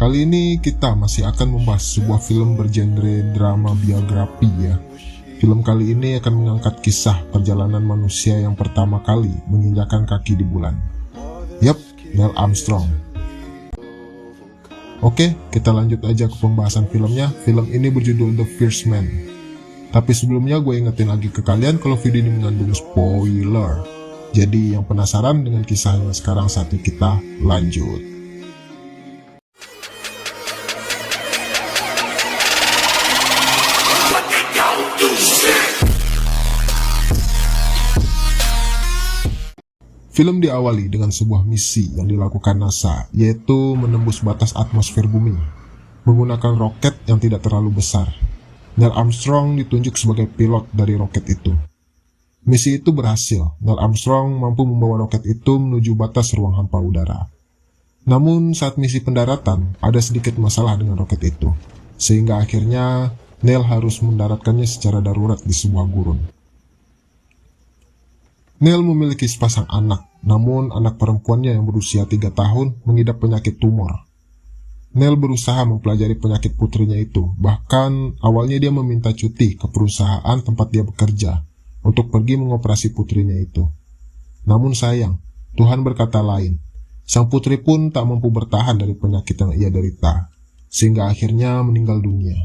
Kali ini kita masih akan membahas sebuah film bergenre drama biografi ya. Film kali ini akan mengangkat kisah perjalanan manusia yang pertama kali menginjakan kaki di bulan. Yap, Neil Armstrong. Oke, kita lanjut aja ke pembahasan filmnya. Film ini berjudul The First Man. Tapi sebelumnya gue ingetin lagi ke kalian kalau video ini mengandung spoiler. Jadi yang penasaran dengan kisahnya sekarang saatnya kita lanjut. Film diawali dengan sebuah misi yang dilakukan NASA, yaitu menembus batas atmosfer bumi menggunakan roket yang tidak terlalu besar. Neil Armstrong ditunjuk sebagai pilot dari roket itu. Misi itu berhasil. Neil Armstrong mampu membawa roket itu menuju batas ruang hampa udara. Namun saat misi pendaratan, ada sedikit masalah dengan roket itu, sehingga akhirnya Neil harus mendaratkannya secara darurat di sebuah gurun. Neil memiliki sepasang anak, namun anak perempuannya yang berusia 3 tahun mengidap penyakit tumor. Neil berusaha mempelajari penyakit putrinya itu, bahkan awalnya dia meminta cuti ke perusahaan tempat dia bekerja untuk pergi mengoperasi putrinya itu. Namun sayang, Tuhan berkata lain. Sang putri pun tak mampu bertahan dari penyakit yang ia derita, sehingga akhirnya meninggal dunia.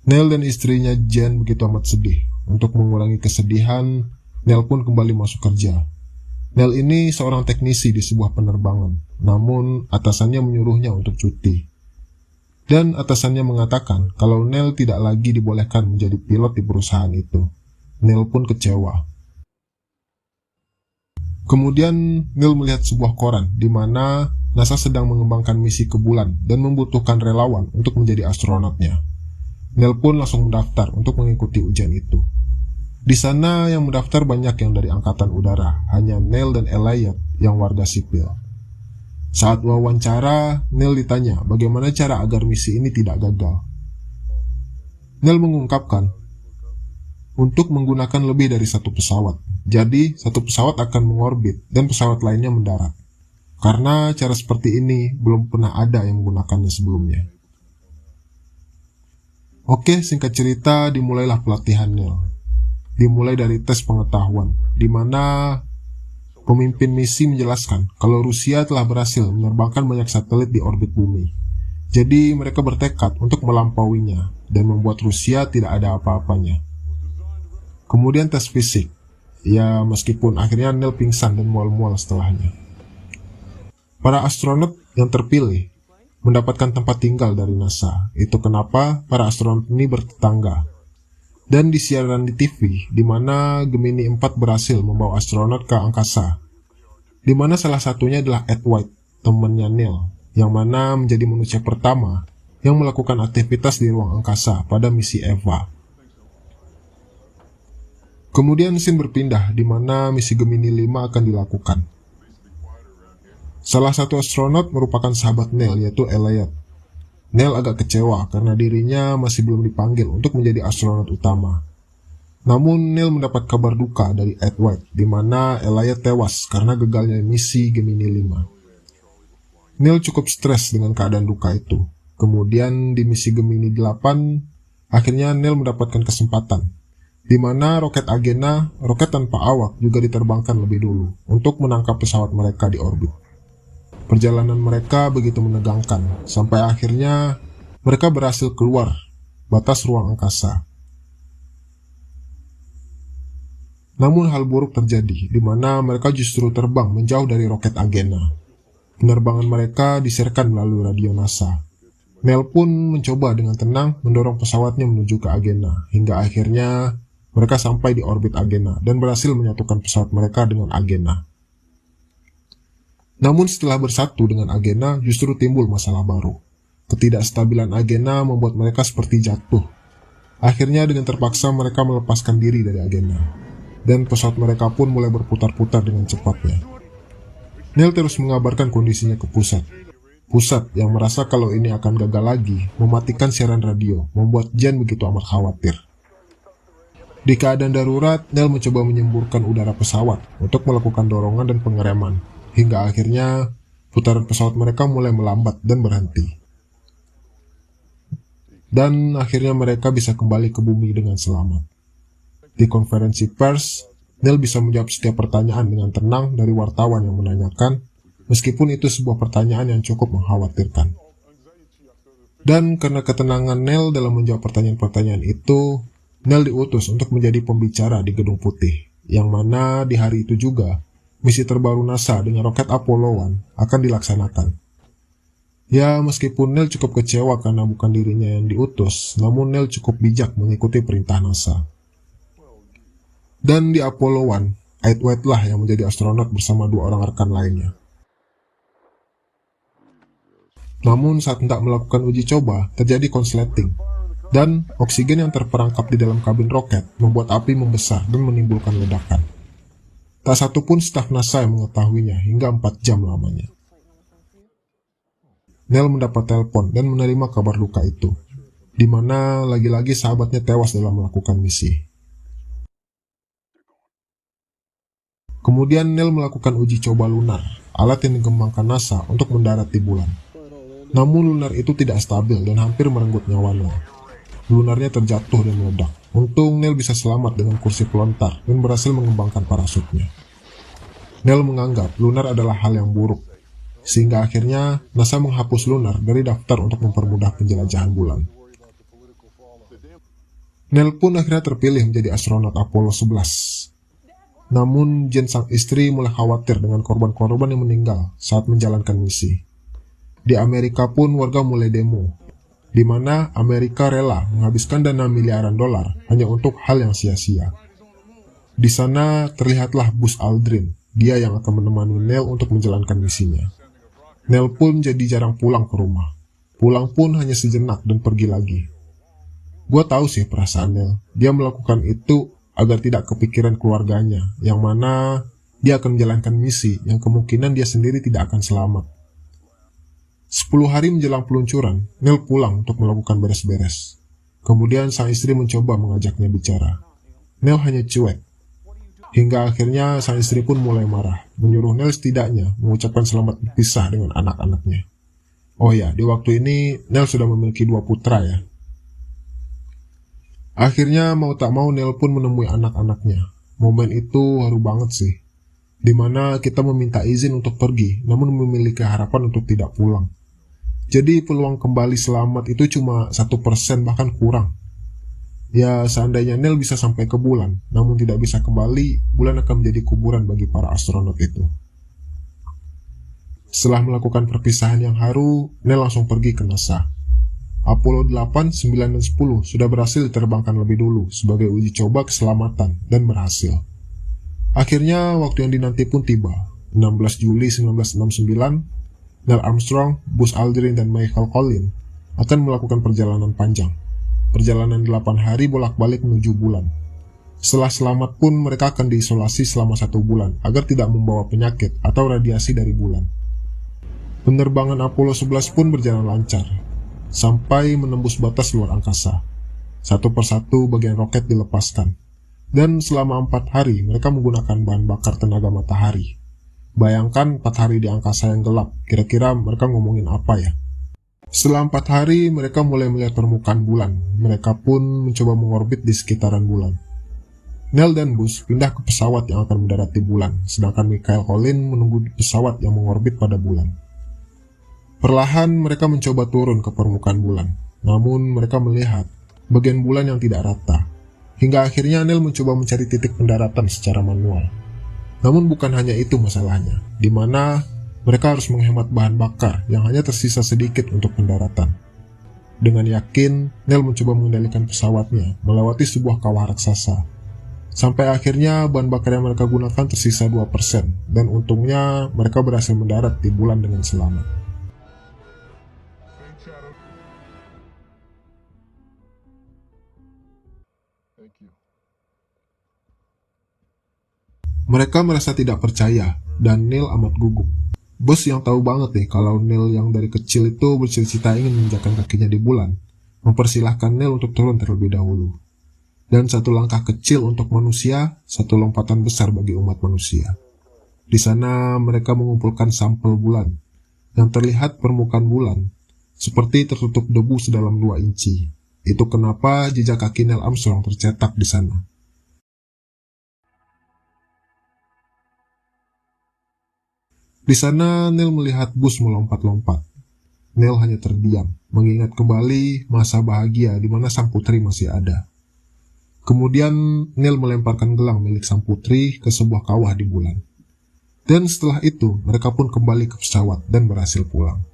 Neil dan istrinya Jen begitu amat sedih. Untuk mengurangi kesedihan, Neil pun kembali masuk kerja. Neil ini seorang teknisi di sebuah penerbangan, namun atasannya menyuruhnya untuk cuti. Dan atasannya mengatakan kalau Neil tidak lagi dibolehkan menjadi pilot di perusahaan itu. Neil pun kecewa. Kemudian Neil melihat sebuah koran di mana NASA sedang mengembangkan misi ke bulan dan membutuhkan relawan untuk menjadi astronotnya. Neil pun langsung mendaftar untuk mengikuti ujian itu. Di sana yang mendaftar banyak yang dari angkatan udara, hanya Neil dan Elliot yang warga sipil. Saat wawancara, Neil ditanya bagaimana cara agar misi ini tidak gagal. Neil mengungkapkan untuk menggunakan lebih dari satu pesawat. Jadi, satu pesawat akan mengorbit dan pesawat lainnya mendarat. Karena cara seperti ini belum pernah ada yang menggunakannya sebelumnya. Oke, singkat cerita dimulailah pelatihan Neil. Dimulai dari tes pengetahuan, di mana pemimpin misi menjelaskan kalau Rusia telah berhasil menerbangkan banyak satelit di orbit bumi. Jadi mereka bertekad untuk melampauinya dan membuat Rusia tidak ada apa-apanya. Kemudian tes fisik. Ya, meskipun akhirnya Neil pingsan dan mual-mual setelahnya. Para astronot yang terpilih mendapatkan tempat tinggal dari NASA. Itu kenapa para astronot ini bertetangga. Dan di siaran di TV, di mana Gemini 4 berhasil membawa astronot ke angkasa. Di mana salah satunya adalah Ed White, temannya Neil, yang mana menjadi manusia pertama yang melakukan aktivitas di ruang angkasa pada misi EVA. Kemudian scene berpindah di mana misi Gemini 5 akan dilakukan. Salah satu astronot merupakan sahabat Neil, yaitu Elliot. Neil agak kecewa karena dirinya masih belum dipanggil untuk menjadi astronot utama. Namun Neil mendapat kabar duka dari Ed White, di mana Elliot tewas karena gagalnya misi Gemini 5. Neil cukup stres dengan keadaan duka itu. Kemudian di misi Gemini 8, akhirnya Neil mendapatkan kesempatan, di mana roket Agena, roket tanpa awak, juga diterbangkan lebih dulu untuk menangkap pesawat mereka di orbit. Perjalanan mereka begitu menegangkan, sampai akhirnya mereka berhasil keluar batas ruang angkasa. Namun hal buruk terjadi, di mana mereka justru terbang menjauh dari roket Agena. Penerbangan mereka disiarkan melalui radio NASA. Neil pun mencoba dengan tenang mendorong pesawatnya menuju ke Agena, hingga akhirnya mereka sampai di orbit Agena dan berhasil menyatukan pesawat mereka dengan Agena. Namun setelah bersatu dengan Agena, justru timbul masalah baru. Ketidakstabilan Agena membuat mereka seperti jatuh. Akhirnya dengan terpaksa mereka melepaskan diri dari Agena, dan pesawat mereka pun mulai berputar-putar dengan cepatnya. Neil terus mengabarkan kondisinya ke pusat. Pusat yang merasa kalau ini akan gagal lagi, mematikan siaran radio, membuat Jen begitu amat khawatir. Di keadaan darurat, Neil mencoba menyemburkan udara pesawat untuk melakukan dorongan dan pengereman, hingga akhirnya putaran pesawat mereka mulai melambat dan berhenti. Dan akhirnya mereka bisa kembali ke bumi dengan selamat. Di konferensi pers, Neil bisa menjawab setiap pertanyaan dengan tenang dari wartawan yang menanyakan, meskipun itu sebuah pertanyaan yang cukup mengkhawatirkan. Dan karena ketenangan Neil dalam menjawab pertanyaan-pertanyaan itu, Neil diutus untuk menjadi pembicara di Gedung Putih, yang mana di hari itu juga, misi terbaru NASA dengan roket Apollo 1 akan dilaksanakan. Ya, meskipun Neil cukup kecewa karena bukan dirinya yang diutus, namun Neil cukup bijak mengikuti perintah NASA. Dan di Apollo 1, Ed White lah yang menjadi astronot bersama 2 orang rekan lainnya. Namun saat hendak melakukan uji coba, terjadi konsleting, dan oksigen yang terperangkap di dalam kabin roket membuat api membesar dan menimbulkan ledakan. Tak satu pun staf NASA yang mengetahuinya hingga 4 jam lamanya. Neil mendapat telepon dan menerima kabar duka itu, di mana lagi-lagi sahabatnya tewas dalam melakukan misi. Kemudian Neil melakukan uji coba lunar, alat yang dikembangkan NASA untuk mendarat di bulan. Namun lunar itu tidak stabil dan hampir merenggut nyawanya. Lunarnya terjatuh dan meledak. Untung Neil bisa selamat dengan kursi pelontar dan berhasil mengembangkan parasutnya. Neil menganggap lunar adalah hal yang buruk, sehingga akhirnya NASA menghapus lunar dari daftar untuk mempermudah penjelajahan bulan. Neil pun akhirnya terpilih menjadi astronot Apollo 11. Namun Jen sang istri mulai khawatir dengan korban-korban yang meninggal saat menjalankan misi. Di Amerika pun warga mulai demo, di mana Amerika rela menghabiskan dana miliaran dolar hanya untuk hal yang sia-sia. Di sana terlihatlah Buzz Aldrin, dia yang akan menemani Neil untuk menjalankan misinya. Neil pun jadi jarang pulang ke rumah. Pulang pun hanya sejenak dan pergi lagi. Gua tahu sih perasaan Neil. Dia melakukan itu agar tidak kepikiran keluarganya, yang mana dia akan menjalankan misi yang kemungkinan dia sendiri tidak akan selamat. 10 hari menjelang peluncuran, Neil pulang untuk melakukan beres-beres. Kemudian sang istri mencoba mengajaknya bicara. Neil hanya cuek. Hingga akhirnya sang istri pun mulai marah, menyuruh Neil setidaknya mengucapkan selamat berpisah dengan anak-anaknya. Oh ya, di waktu ini Neil sudah memiliki 2 putra ya. Akhirnya mau tak mau Neil pun menemui anak-anaknya. Momen itu haru banget sih, dimana kita meminta izin untuk pergi, namun memiliki harapan untuk tidak pulang. Jadi peluang kembali selamat itu cuma 1% bahkan kurang. Ya, seandainya Neil bisa sampai ke bulan, namun tidak bisa kembali, bulan akan menjadi kuburan bagi para astronot itu. Setelah melakukan perpisahan yang haru, Neil langsung pergi ke NASA. Apollo 8, 9, dan 10 sudah berhasil diterbangkan lebih dulu sebagai uji coba keselamatan dan berhasil. Akhirnya waktu yang dinanti pun tiba. 16 Juli 1969, Neil Armstrong, Buzz Aldrin, dan Michael Collins akan melakukan perjalanan panjang. Perjalanan 8 hari bolak-balik menuju bulan. Setelah selamat pun mereka akan diisolasi selama 1 bulan agar tidak membawa penyakit atau radiasi dari bulan. Penerbangan Apollo 11 pun berjalan lancar, sampai menembus batas luar angkasa. Satu persatu bagian roket dilepaskan. Dan selama 4 hari mereka menggunakan bahan bakar tenaga matahari. Bayangkan 4 hari di angkasa yang gelap, kira-kira mereka ngomongin apa ya? Setelah 4 hari mereka mulai melihat permukaan bulan. Mereka pun mencoba mengorbit di sekitaran bulan. Neil dan Buzz pindah ke pesawat yang akan mendarat di bulan, sedangkan Michael Collins menunggu di pesawat yang mengorbit pada bulan. Perlahan mereka mencoba turun ke permukaan bulan, namun mereka melihat bagian bulan yang tidak rata. Hingga akhirnya Neil mencoba mencari titik pendaratan secara manual. Namun bukan hanya itu masalahnya, di mana mereka harus menghemat bahan bakar yang hanya tersisa sedikit untuk pendaratan. Dengan yakin, Neil mencoba mengendalikan pesawatnya melewati sebuah kawah raksasa. Sampai akhirnya bahan bakar yang mereka gunakan tersisa 2%, dan untungnya mereka berhasil mendarat di bulan dengan selamat. Mereka merasa tidak percaya, dan Neil amat gugup. Bos yang tahu banget nih kalau Neil yang dari kecil itu bercita-cita ingin menginjakkan kakinya di bulan, mempersilahkan Neil untuk turun terlebih dahulu. Dan 1 langkah kecil untuk manusia, 1 lompatan besar bagi umat manusia. Di sana mereka mengumpulkan sampel bulan, yang terlihat permukaan bulan seperti tertutup debu sedalam 2 inci. Itu kenapa jejak kaki Neil Armstrong tercetak di sana. Di sana Neil melihat bus melompat-lompat. Neil hanya terdiam, mengingat kembali masa bahagia di mana sang putri masih ada. Kemudian Neil melemparkan gelang milik sang putri ke sebuah kawah di bulan. Dan setelah itu mereka pun kembali ke pesawat dan berhasil pulang.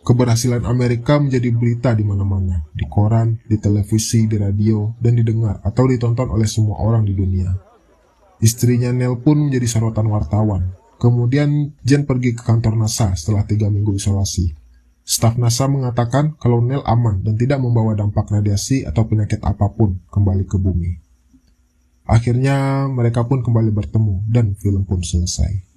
Keberhasilan Amerika menjadi berita di mana-mana, di koran, di televisi, di radio, dan didengar atau ditonton oleh semua orang di dunia. Istrinya Neil pun menjadi sorotan wartawan. Kemudian Jen pergi ke kantor NASA setelah 3 minggu isolasi. Staf NASA mengatakan kalau Neil aman dan tidak membawa dampak radiasi atau penyakit apapun kembali ke bumi. Akhirnya mereka pun kembali bertemu dan film pun selesai.